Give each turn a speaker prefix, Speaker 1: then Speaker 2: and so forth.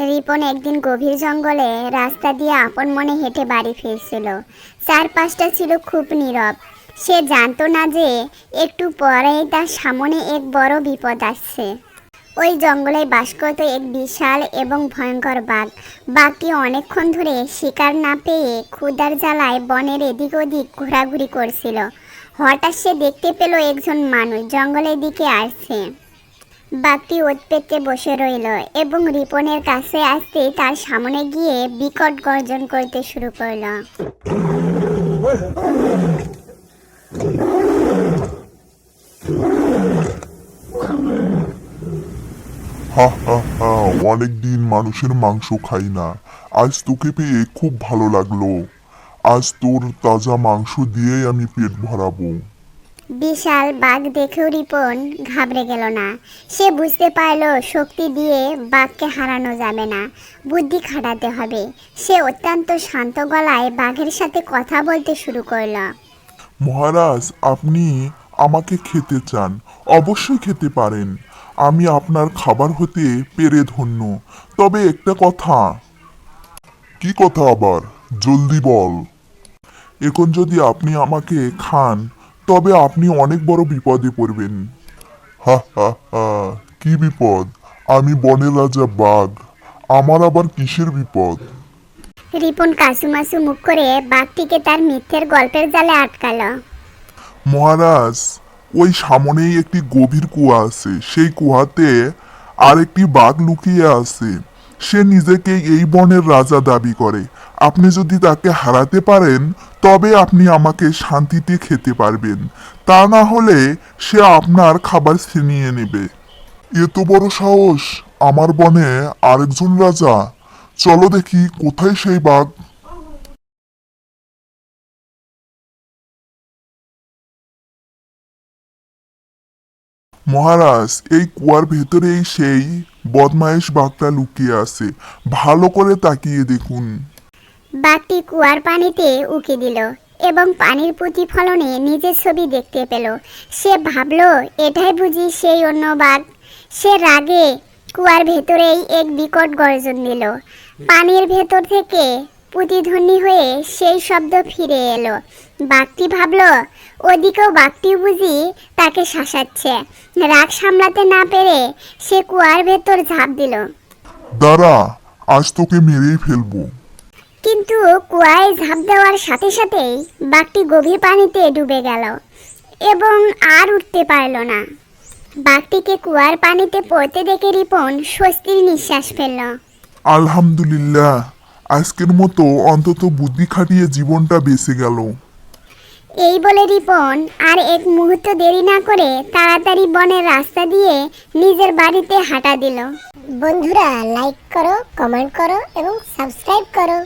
Speaker 1: রিপন একদিন গভীর জঙ্গলে রাস্তা দিয়ে আপন মনে হেঁটে বাড়ি ফিরছিল। চারপাশটা ছিল খুব নীরব। সে জানতো না যে একটু পরেই তার সামনে এক বড় বিপদ আসছে। ওই জঙ্গলে বাস করত এক বিশাল এবং ভয়ঙ্কর বাঘ। বাঘটি অনেকক্ষণ ধরে শিকার না পেয়ে ক্ষুধার জ্বালায় বনের এদিক ওদিক ঘোরাঘুরি করছিল। হঠাৎ সে দেখতে পেল একজন মানুষ জঙ্গলের দিকে আসছে। বাঘটি ওত পেতে বসে রইল এবং রিপনের কাছে আসতে তার সামনে গিয়ে বিকট গর্জন করতে শুরু করল।
Speaker 2: হা হা হা, অনেকদিন মানুষের মাংস খাই না। আজ তোকে পেয়ে খুব ভালো লাগলো। আজ তোর তাজা মাংস দিয়েই আমি পেট ভরাবো।
Speaker 1: বিশাল বাঘ দেখেও রিপন ঘাবড়ে গেল না। সে বুঝতে পারল শক্তি দিয়ে বাঘকে হারানো যাবে না, বুদ্ধি খাটাতে হবে। সে অত্যন্ত শান্ত গলায় বাঘের সাথে কথা বলতে শুরু করল।
Speaker 2: মহারাজ, আপনি আমাকে খেতে চান, অবশ্যই খেতে পারেন। আমি আপনার খাবার হতে পেরে ধন্য। তবে একটা কথা। কি কথা আবার? জলদি বল। এখন যদি আপনি আমাকে খান তবে আপনি অনেক বড় বিপদে পড়বেন। হা হা হা, কি বিপদ? আমি বনের রাজা বাঘ, আমার আবার কিসের বিপদ?
Speaker 1: রিপন কাসুমাসু মুখ করে বাঘটিকে তার মিথ্যের গল্পের জালে আটকাল।
Speaker 2: মহারাজ, ওই সামনেই একটি গভীর কুয়া আছে। সেই কুয়াতে আরেকটি বাঘ লুকিয়ে আছে। সে নিজেকে এই বনের রাজা দাবি করে। আপনি যদি তাকে হারাতে পারেন তবে আপনি আমাকে শান্তিতে খেতে পারবেন। তা না হলে সে আপনার খাবার ছিনিয়ে নেবে। এত বড় সাহস আমার বনে আরেকজন রাজা! চলো দেখি কোথায় সেই বাঘ। মহারাজ, এই কুয়ার ভেতরেই সেই বদমাইশ বাঘটা লুকিয়ে আছে। ভালো করে তাকিয়ে দেখুন।
Speaker 1: বাঘটি কুয়ার পানিতে উকি দিল এবং পানির প্রতিফলনে নিজের ছবি দেখতে পেল। সে ভাবল এটাই বুঝি সেই অন্য বাঘ। সে রাগে কুয়ার ভেতরেই এক বিকট গর্জন দিল। পানির ভেতর থেকে প্রতিধ্বনি হয়ে সেই শব্দ ফিরে এলো। বাঘটি ভাবল ওদিকেও বাঘটি বুঝি তাকে শাসাচ্ছে। রাগ সামলাতে না পেরে সে কুয়ার ভেতর ঝাঁপ দিল।
Speaker 2: দাঁড়া, আজ তোকে মেরেই ফেলবো।
Speaker 1: কিন্তু কুয়ায় ঝাঁপ দেওয়ার সাথে সাথেই বাঘটি গভীর পানিতে ডুবে গেল এবং আর উঠতে পারল না। বাঘটিকে কুয়ার পানিতে পড়তে দেখে রিপন স্বস্তির নিঃশ্বাস ফেলল।
Speaker 2: আলহামদুলিল্লাহ, আজকের মতো অন্তত বুদ্ধি খাটিয়ে জীবনটা বেঁচে গেল।
Speaker 1: এই বলে রিপন আর এক মুহূর্ত দেরি না করে তাড়াতাড়ি বনের রাস্তা দিয়ে নিজের বাড়িতে হাঁটা দিল। বন্ধুরা, লাইক করো, কমেন্ট করো এবং সাবস্ক্রাইব করো।